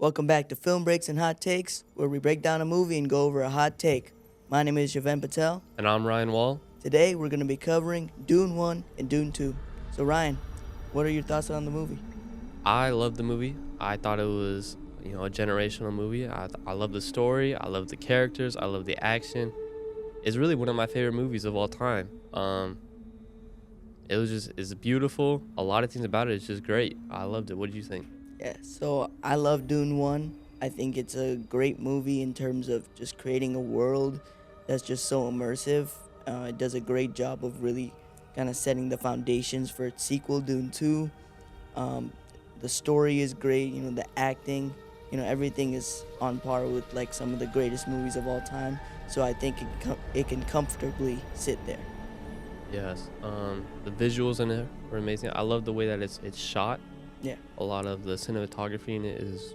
Welcome back to Film Breaks and Hot Takes, where we break down a movie and go over a hot take. My name is Javen Patel. And I'm Ryan Wall. Today, we're going to be covering Dune 1 and Dune 2. So, Ryan, what are your thoughts on the movie? I love the movie. I thought it was, a generational movie. I love the story. I love the characters. I love the action. It's really one of my favorite movies of all time. It's beautiful. A lot of things about it is just great. I loved it. What did you think? Yeah, so I love Dune 1. I think it's a great movie in terms of just creating a world that's just so immersive. It does a great job of really kind of setting the foundations for its sequel, Dune 2. The story is great, the acting, everything is on par with like some of the greatest movies of all time. So I think it can comfortably sit there. Yes. The visuals in it were amazing. I love the way that it's shot. Yeah. A lot of the cinematography in it is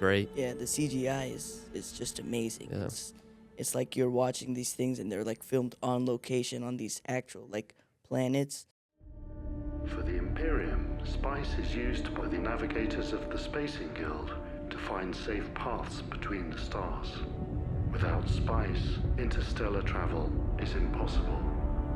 great. Yeah, the CGI is just amazing. Yeah. It's like you're watching these things and they're like filmed on location on these actual like planets. For the Imperium, spice is used by the navigators of the Spacing Guild to find safe paths between the stars. Without spice, interstellar travel is impossible,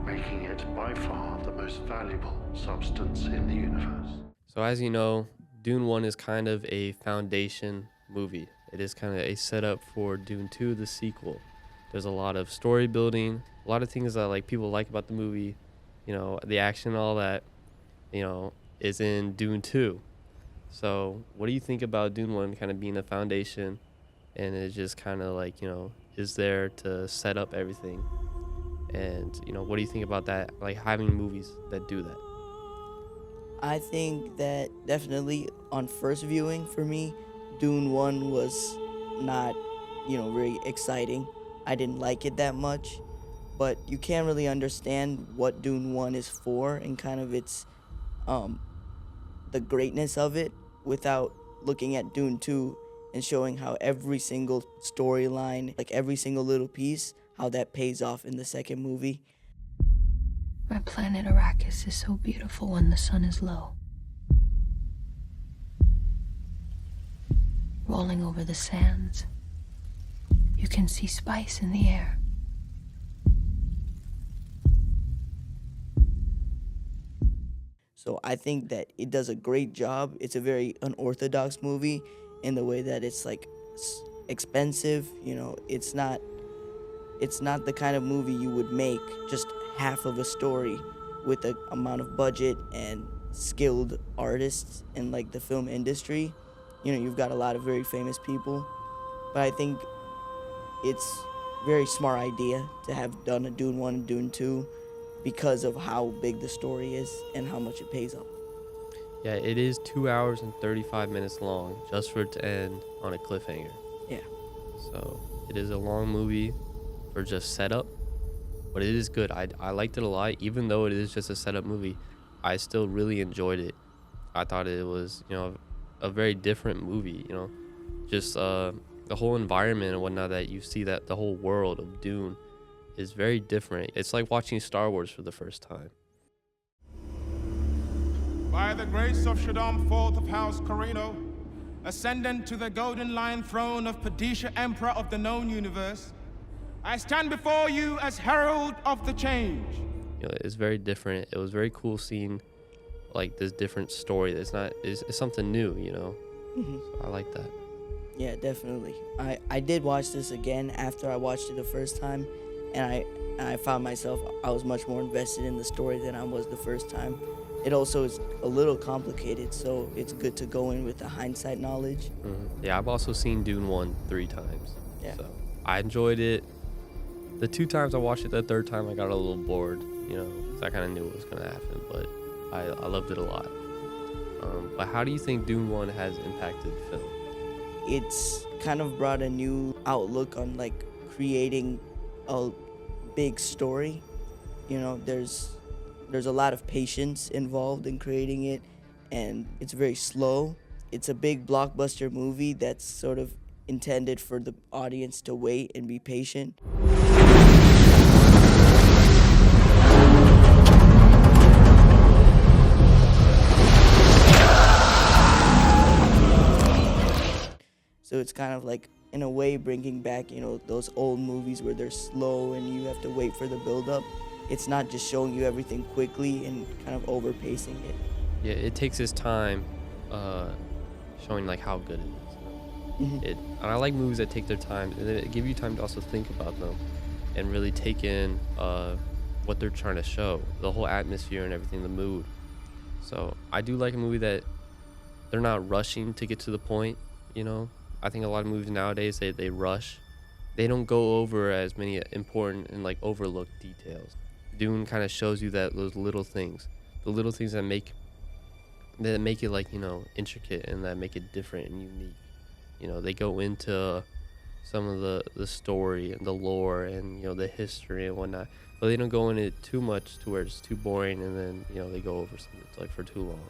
making it by far the most valuable substance in the universe. So as you know, Dune 1 is kind of a foundation movie. It is kind of a setup for Dune 2, the sequel. There's a lot of story building, a lot of things that like people like about the movie, the action, all that, is in Dune 2. So what do you think about Dune 1 kind of being a foundation and it just kind of like, is there to set up everything? And, what do you think about that, like having movies that do that? I think that definitely on first viewing for me, Dune 1 was not, very exciting. I didn't like it that much, but you can't really understand what Dune 1 is for and kind of its, the greatness of it without looking at Dune 2 and showing how every single storyline, like every single little piece, how that pays off in the second movie. My planet Arrakis is so beautiful when the sun is low. Rolling over the sands, you can see spice in the air. So I think that it does a great job. It's a very unorthodox movie in the way that it's like expensive. It's not the kind of movie you would make just half of a story with the amount of budget and skilled artists in like the film industry. You've got a lot of very famous people, but I think it's a very smart idea to have done a Dune 1 and Dune 2 because of how big the story is and how much it pays off. Yeah, it is 2 hours and 35 minutes long just for it to end on a cliffhanger. Yeah. So it is a long movie for just setup, but it is good. I liked it a lot. Even though it is just a setup movie, I still really enjoyed it. I thought it was, a very different movie, just the whole environment and whatnot that you see, that the whole world of Dune is very different. It's like watching Star Wars for the first time. By the grace of Shaddam IV of House Corino, ascendant to the golden lion throne of Padisha, Emperor of the known universe, I stand before you as herald of the change. It's very different. It was very cool seeing like this different story. It's something new, Mm-hmm. So I like that. Yeah, definitely. I did watch this again after I watched it the first time, and I found myself, I was much more invested in the story than I was the first time. It also is a little complicated, so it's good to go in with the hindsight knowledge. Mm-hmm. Yeah, I've also seen Dune 1 3 times. Yeah. So I enjoyed it. The 2 times I watched it, the third time I got a little bored, because I kind of knew what was going to happen, but I loved it a lot. But how do you think Dune 1 has impacted film? It's kind of brought a new outlook on like creating a big story. There's a lot of patience involved in creating it, and it's very slow. It's a big blockbuster movie that's sort of intended for the audience to wait and be patient. it's kind of like, in a way, bringing back, those old movies where they're slow and you have to wait for the build-up. It's not just showing you everything quickly and kind of overpacing it. Yeah, it takes its time, showing like how good it is. And I like movies that take their time and they give you time to also think about them and really take in what they're trying to show, the whole atmosphere and everything, the mood. So I do like a movie that they're not rushing to get to the point. I think a lot of movies nowadays, they rush. They don't go over as many important and like overlooked details. Dune kind of shows you that those little things, the little things that make it like, intricate and that make it different and unique. They go into some of the story and the lore and, the history and whatnot, but they don't go into it too much to where it's too boring and then, they go over something like for too long.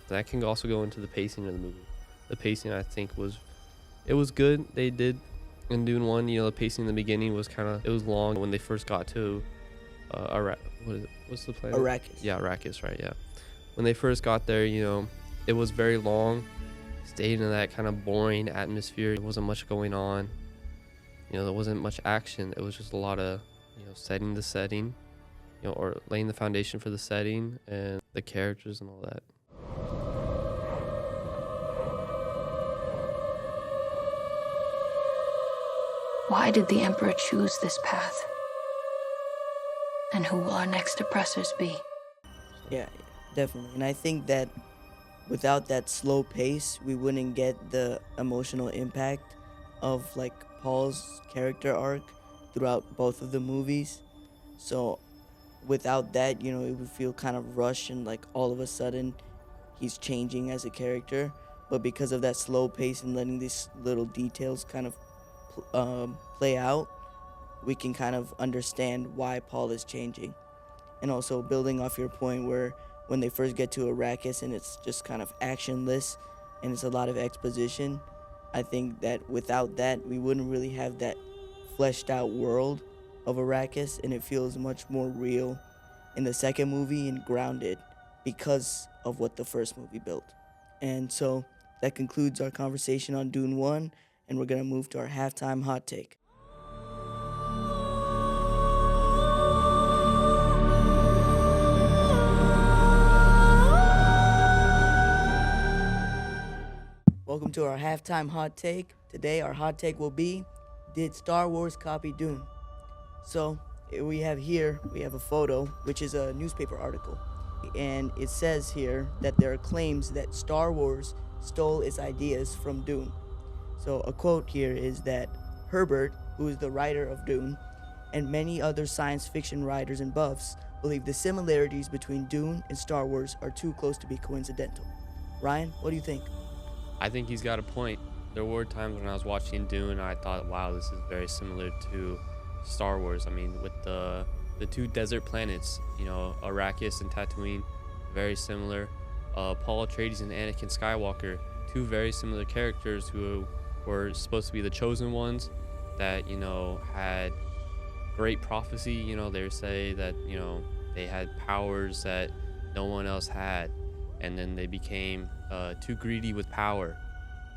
That can also go into the pacing of the movie. The pacing, I think, was good. They did in Dune 1, the pacing in the beginning was it was long when they first got to what's the planet? Arrakis. Yeah, Arrakis, right, yeah. When they first got there, it was very long, stayed in that kind of boring atmosphere. There wasn't much going on. There wasn't much action. It was just a lot of, setting the setting, or laying the foundation for the setting and the characters and all that. Why did the Emperor choose this path? And who will our next oppressors be? Yeah, definitely. And I think that without that slow pace, we wouldn't get the emotional impact of like Paul's character arc throughout both of the movies. So without that, it would feel kind of rushed and like all of a sudden he's changing as a character. But because of that slow pace and letting these little details kind of play out, we can kind of understand why Paul is changing. And also building off your point where when they first get to Arrakis and it's just kind of actionless and it's a lot of exposition, I think that without that, we wouldn't really have that fleshed out world of Arrakis, and it feels much more real in the second movie and grounded because of what the first movie built. And so that concludes our conversation on Dune 1, and we're going to move to our halftime hot take. Welcome to our halftime hot take. Today our hot take will be, did Star Wars copy Dune? So we have a photo, which is a newspaper article. And it says here that there are claims that Star Wars stole its ideas from Dune. So a quote here is that Herbert, who is the writer of Dune, and many other science fiction writers and buffs believe the similarities between Dune and Star Wars are too close to be coincidental. Ryan, what do you think? I think he's got a point. There were times when I was watching Dune, I thought, wow, this is very similar to Star Wars. I mean, with the two desert planets, Arrakis and Tatooine, very similar. Paul Atreides and Anakin Skywalker, two very similar characters who were supposed to be the chosen ones that, had great prophecy. They say that, they had powers that no one else had. And then they became too greedy with power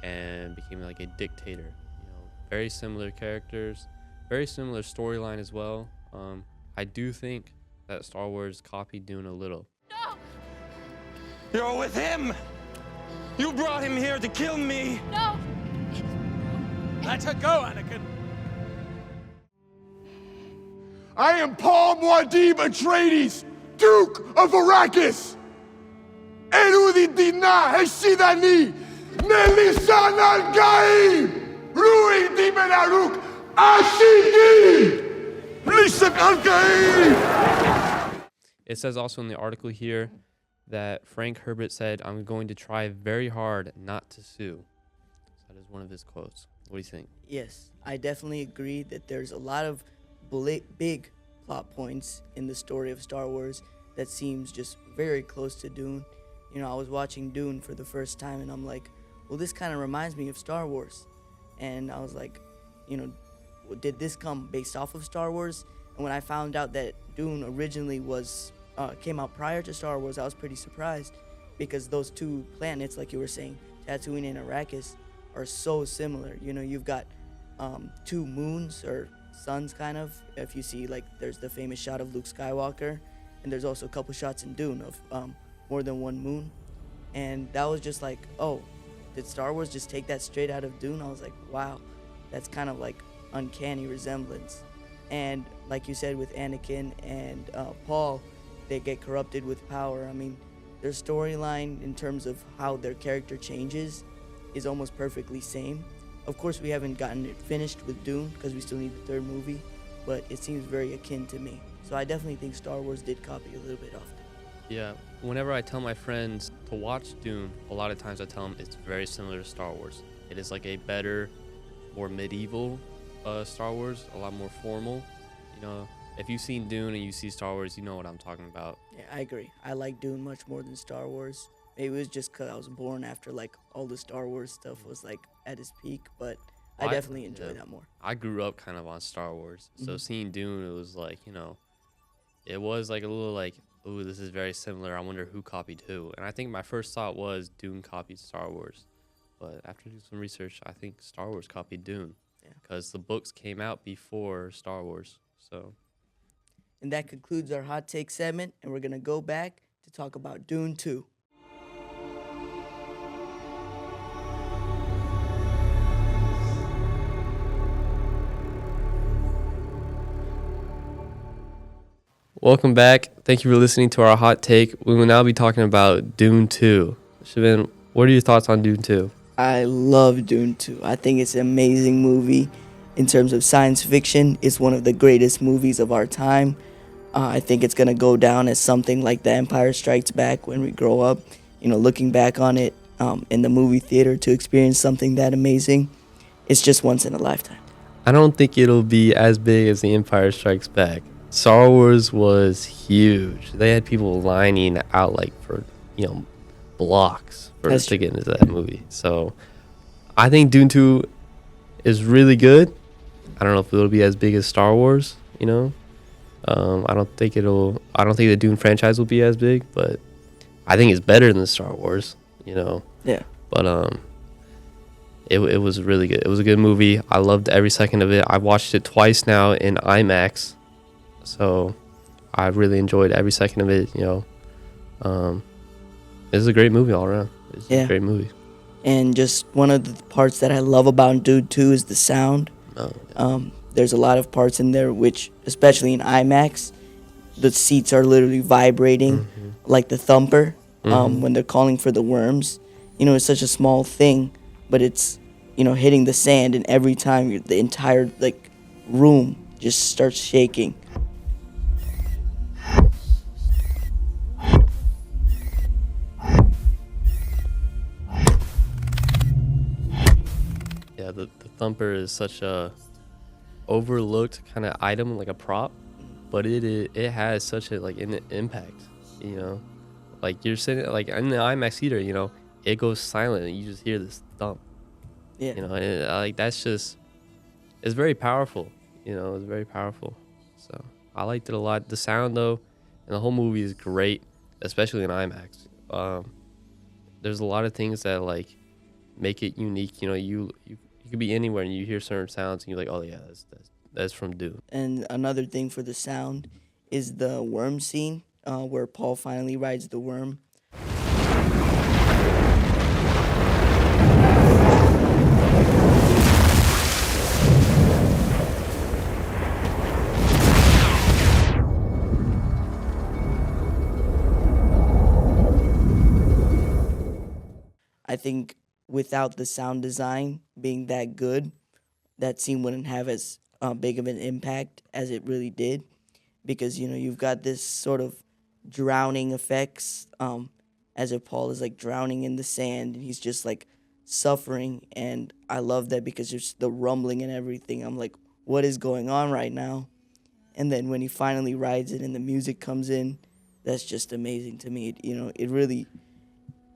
and became like a dictator. Very similar characters, very similar storyline as well. I do think that Star Wars copied Dune a little. No! You're with him! You brought him here to kill me! No! Let her go, Anakin. I am Paul Muad'Dib Atreides, Duke of Arrakis! Erudit Dina Heshidani, Nelishan Al-Gaib, Ruin Dimen Aruk, Ashidi, Lishak Al-Gaib! It says also in the article here that Frank Herbert said, "I'm going to try very hard not to sue." So that is one of his quotes. What do you think? Yes, I definitely agree that there's a lot of big plot points in the story of Star Wars that seems just very close to Dune. I was watching Dune for the first time and I'm like, well, this kind of reminds me of Star Wars. And I was like, did this come based off of Star Wars? And when I found out that Dune originally came out prior to Star Wars, I was pretty surprised because those two planets, like you were saying, Tatooine and Arrakis, are so similar. You know, you've got two moons or suns, kind of. If you see, like, there's the famous shot of Luke Skywalker, and there's also a couple shots in Dune of more than one moon. And that was just like, oh, did Star Wars just take that straight out of Dune? I was like, wow, that's kind of like uncanny resemblance. And like you said, with Anakin and Paul, they get corrupted with power. I mean, their storyline in terms of how their character changes is almost perfectly same. Of course, we haven't gotten it finished with Dune because we still need the third movie, but it seems very akin to me. So I definitely think Star Wars did copy a little bit off it. Yeah, whenever I tell my friends to watch Dune, a lot of times I tell them it's very similar to Star Wars. It is like a better, more medieval Star Wars, a lot more formal. You know, if you've seen Dune and you see Star Wars, you know what I'm talking about. Yeah, I agree. I like Dune much more than Star Wars. Maybe it was just because I was born after like all the Star Wars stuff was like at its peak, but I definitely enjoy that more. I grew up kind of on Star Wars, so seeing Dune, it was like, you know, it was like a little like, ooh, this is very similar. I wonder who copied who. And I think my first thought was Dune copied Star Wars. But after doing some research, I think Star Wars copied Dune because the books came out before Star Wars. So, And that concludes our hot take segment, and we're going to go back to talk about Dune 2. welcome back. Thank you for listening to our hot take. We will now be talking about Dune 2. Shavin, what are your thoughts on Dune 2? I love Dune 2. I think it's an amazing movie. In terms of science fiction, it's one of the greatest movies of our time. I think it's going to go down as something like The Empire Strikes Back when we grow up. You know, looking back on it in the movie theater to experience something that amazing, it's just once in a lifetime. I don't think it'll be as big as The Empire Strikes Back. Star Wars was huge. They had people lining out like for, you know, blocks for us to get into that movie. So I think Dune 2 is really good. I don't know if it'll be as big as Star Wars, you know. I don't think the Dune franchise will be as big, but I think it's better than Star Wars, you know. Yeah. But it was really good. It was a good movie. I loved every second of it. I watched it twice now in IMAX. So I really enjoyed every second of it, you know. It was a great movie all around. It's a great movie. And just one of the parts that I love about Dune 2 is the sound. There's a lot of parts in there which, especially in IMAX, the seats are literally vibrating like the thumper when they're calling for the worms. You know, it's such a small thing, but it's, you know, hitting the sand, and every time the entire like room just starts shaking. Yeah, the thumper is such a overlooked kind of item, like a prop, but it has such a like an impact, you know. Like you're sitting like in the IMAX theater, you know, it goes silent and you just hear this thump. Yeah. You know, and like that's just, it's very powerful. You know, it's very powerful. So I liked it a lot. The sound though, and the whole movie is great, especially in IMAX. There's a lot of things that like make it unique. You know, you could be anywhere and you hear certain sounds and you're like, oh yeah, that's from Dune. And another thing for the sound is the worm scene where Paul finally rides the worm. I think without the sound design being that good, that scene wouldn't have as big of an impact as it really did, because, you know, you've got this sort of drowning effects as if Paul is like drowning in the sand and he's just like suffering, and I love that because there's the rumbling and everything. I'm like, what is going on right now? And then when he finally rides it and the music comes in, that's just amazing to me. You know,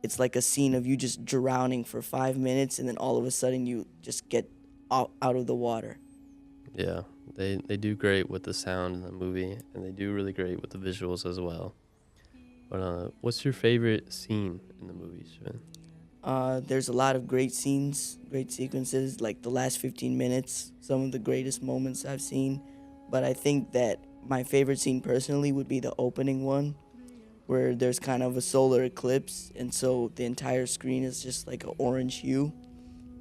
it's like a scene of you just drowning for 5 minutes, and then all of a sudden you just get out of the water. Yeah, they do great with the sound in the movie, and they do really great with the visuals as well. But what's your favorite scene in the movie, Sven? There's a lot of great scenes, great sequences, like the last 15 minutes, some of the greatest moments I've seen. But I think that my favorite scene personally would be the opening one, where there's kind of a solar eclipse, and so the entire screen is just like an orange hue.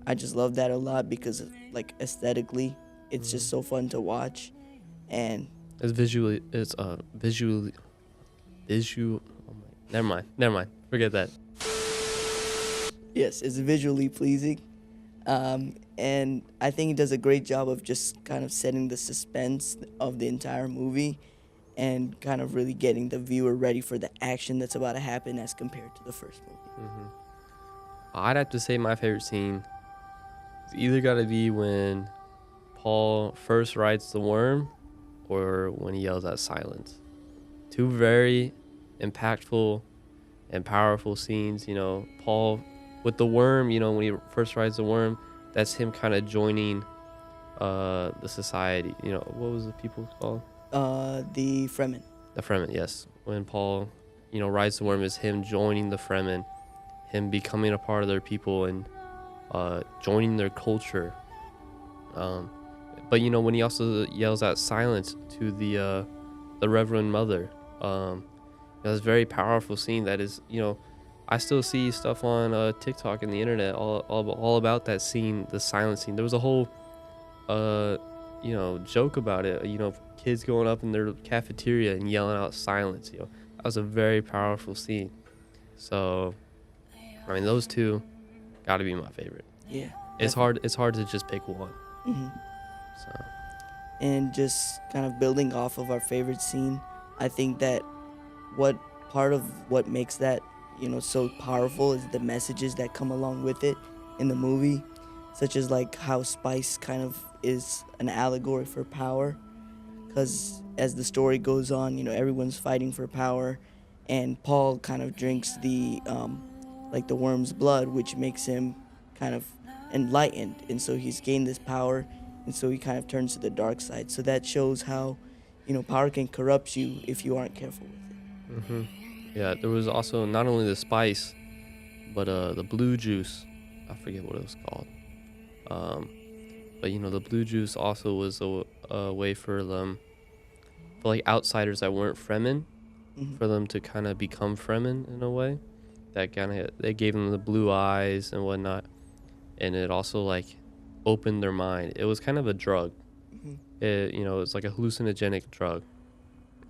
I just love that a lot because, like, aesthetically, it's just so fun to watch. And It's visual. Oh my, never mind. Forget that. yes, it's visually pleasing. And I think he does a great job of just kind of setting the suspense of the entire movie and kind of really getting the viewer ready for the action that's about to happen as compared to the first movie. I'd have to say my favorite scene is either got to be when Paul first rides the worm or when he yells at silence. Two very impactful and powerful scenes. You know, Paul with the worm, you know, when he first rides the worm, that's him kind of joining the society. You know, what was the people called? The Fremen. The Fremen, yes. When Paul, you know, rides the worm is him joining the Fremen, him becoming a part of their people and joining their culture. But you know, when he also yells out silence to the Reverend Mother, that's a very powerful scene. That is, you know, I still see stuff on TikTok and the internet all about that scene, the silence scene. There was a whole you know, joke about it. You know, kids going up in their cafeteria and yelling out silence. You know, that was a very powerful scene. So, I mean, those two got to be my favorite. Yeah. It's hard to just pick one. hmm So, And just kind of building off of our favorite scene, I think that what part of what makes that, you know, so powerful is the messages that come along with it in the movie, such as like how spice kind of is an allegory for power, because as the story goes on, you know, everyone's fighting for power, and Paul kind of drinks the like the worm's blood, which makes him kind of enlightened, and so he's gained this power, and so he kind of turns to the dark side. So that shows how, you know, power can corrupt you if you aren't careful with it. yeah, there was also not only the spice, but the blue juice. I forget what it was called. But you know, the blue juice also was a way for them, for like outsiders that weren't Fremen, for them to kind of become Fremen in a way. That kind of, they gave them the blue eyes and whatnot, and it also like opened their mind. It was kind of a drug. It, you know, it's like a hallucinogenic drug.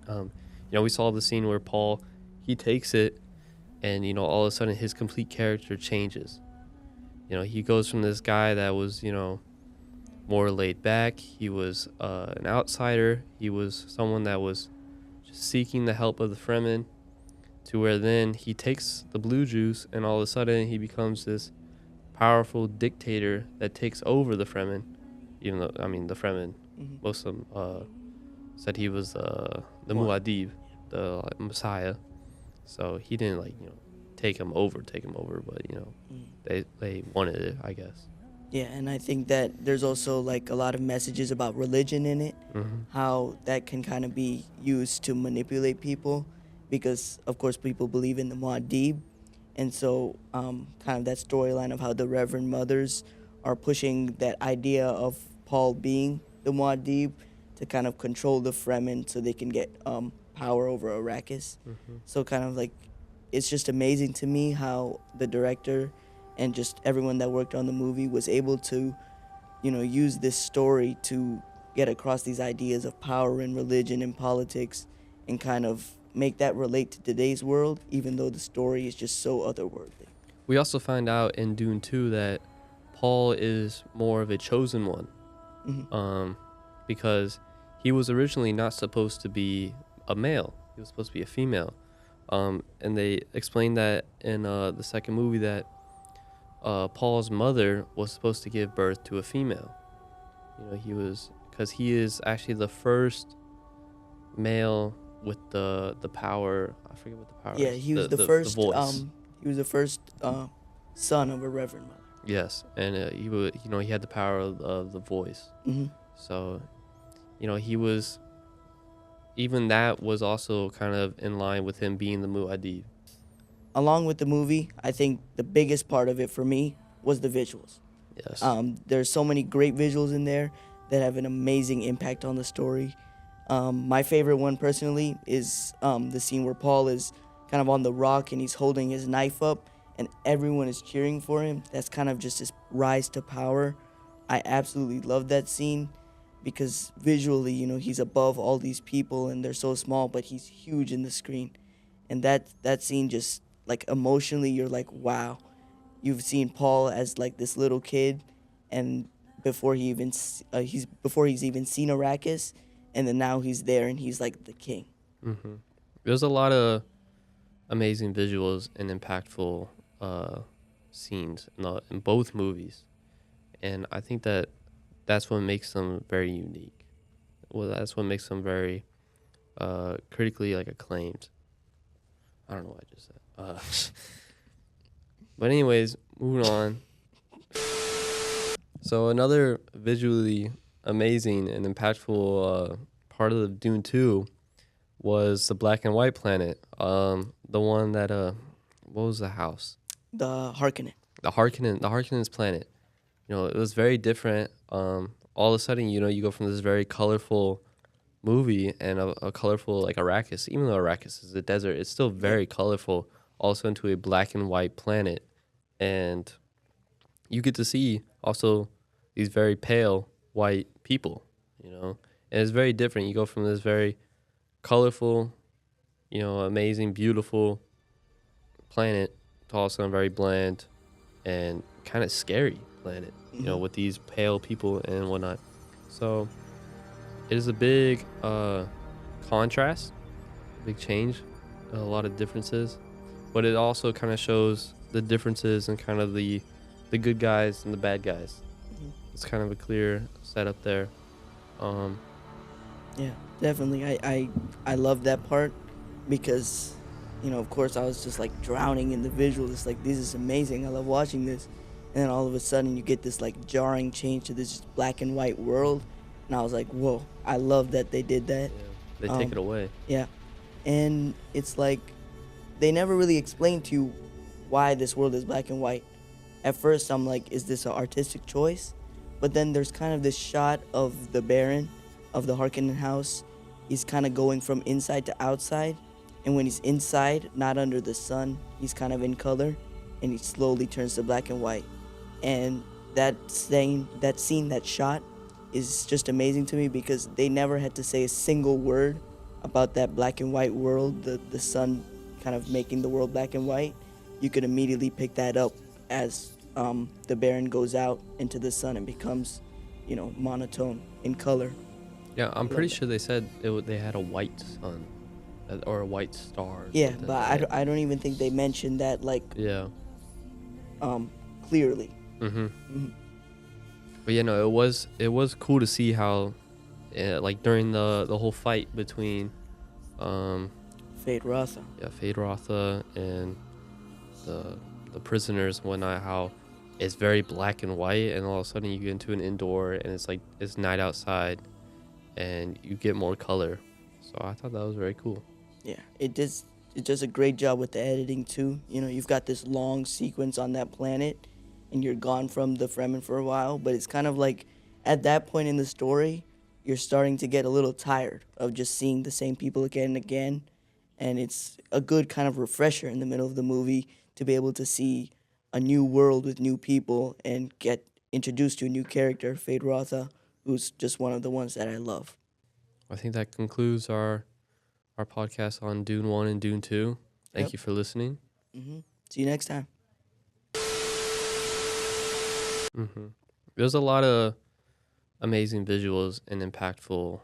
You know, we saw the scene where Paul, he takes it, and you know, all of a sudden his complete character changes. You know, he goes from this guy that was, you know, more laid back. He was an outsider. He was someone that was just seeking the help of the Fremen, to where then he takes the blue juice and all of a sudden he becomes this powerful dictator that takes over the Fremen. Even though, I mean, the Fremen, most of them said he was the Muad'Dib, the Messiah. So he didn't, like, you know, take him over, but, you know, they wanted it, I guess. Yeah, and I think that there's also like a lot of messages about religion in it, how that can kind of be used to manipulate people, because of course people believe in the Muad'Dib, and so kind of that storyline of how the Reverend Mothers are pushing that idea of Paul being the Muad'Dib to kind of control the Fremen so they can get power over Arrakis. So kind of like, it's just amazing to me how the director and just everyone that worked on the movie was able to, you know, use this story to get across these ideas of power and religion and politics, and kind of make that relate to today's world, even though the story is just so otherworldly. We also find out in Dune 2 that Paul is more of a chosen one, because he was originally not supposed to be a male. He was supposed to be a female. And they explained that in the second movie that Paul's mother was supposed to give birth to a female. You know, because he is actually the first male with the power. I forget what the power is. Yeah, he was the first. He was the first son of a Reverend Mother. Yes, and he would, you know, he had the power of the voice. So, you know, he was. Even that was also kind of in line with him being the Muad'Dib. along with the movie, I think the biggest part of it for me was the visuals. Yes. There's so many great visuals in there that have an amazing impact on the story. My favorite one personally is the scene where Paul is kind of on the rock and he's holding his knife up and everyone is cheering for him. That's kind of just his rise to power. I absolutely love that scene because visually, he's above all these people and they're so small, but he's huge in the screen. And that scene just like emotionally, you're like, wow. You've seen Paul as like this little kid, and before before he's even seen Arrakis, and then now he's there and he's like the king. Mm-hmm. There's a lot of amazing visuals and impactful scenes in both movies, and I think that's what makes them very unique. Well, that's what makes them very critically like acclaimed. I don't know what I just said. But anyways, moving on. So another visually amazing and impactful part of the Dune 2 was the black and white planet. The one that what was the house? The Harkonnen. The Harkonnen's planet. It was very different. All of a sudden, you go from this very colorful movie and a colorful like Arrakis. Even though Arrakis is a desert, it's still very colorful. Also into a black and white planet, and you get to see also these very pale white people. And it's very different. You go from this very colorful, amazing, beautiful planet to also a very bland and kind of scary planet. With these pale people and whatnot. So it is a big contrast, big change, a lot of differences, but it also kind of shows the differences and kind of the good guys and the bad guys. It's kind of a clear setup there. Yeah, definitely. I love that part because, of course, I was just like drowning in the visuals. It's like, this is amazing. I love watching this. And then all of a sudden you get this like jarring change to this black and white world. And I was like, whoa, I love that they did that. Yeah, they take it away. Yeah. And it's like, they never really explained to you why this world is black and white. At first I'm like, is this an artistic choice? But then there's kind of this shot of the Baron of the Harkonnen house. He's kind of going from inside to outside. And when he's inside, not under the sun, he's kind of in color. And he slowly turns to black and white. And that scene, that shot is just amazing to me because they never had to say a single word about that black and white world, the sun kind of making the world black and white. You could immediately pick that up as the Baron goes out into the sun and becomes, monotone in color. Yeah, I'm pretty sure they said they had a white sun or a white star. Yeah, but I don't even think they mentioned that Yeah. Clearly. But it was cool to see how, like during the whole fight between, Fade Rotha. Yeah, Fade Rotha and the prisoners and whatnot. How it's very black and white, and all of a sudden you get into an indoor, and it's night outside, and you get more color. So I thought that was very cool. Yeah, it does a great job with the editing too. You've got this long sequence on that planet, and you're gone from the Fremen for a while, but it's kind of like at that point in the story, you're starting to get a little tired of just seeing the same people again and again, and it's a good kind of refresher in the middle of the movie to be able to see a new world with new people and get introduced to a new character, Fade Rotha, who's just one of the ones that I love. I think that concludes our podcast on Dune 1 and Dune 2. Thank you for listening. See you next time. There's a lot of amazing visuals and impactful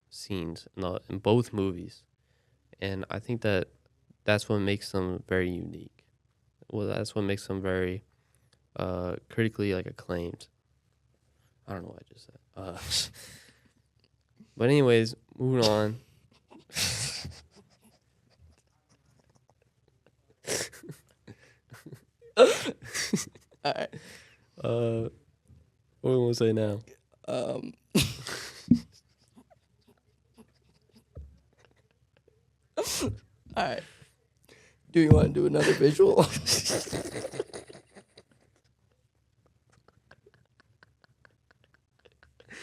scenes in both movies, and I think that's what makes them very unique. Well, that's what makes them very critically like acclaimed. I don't know what I just said. But anyways, moving on. All right. What do we want to say now? All right. Do you want to do another visual?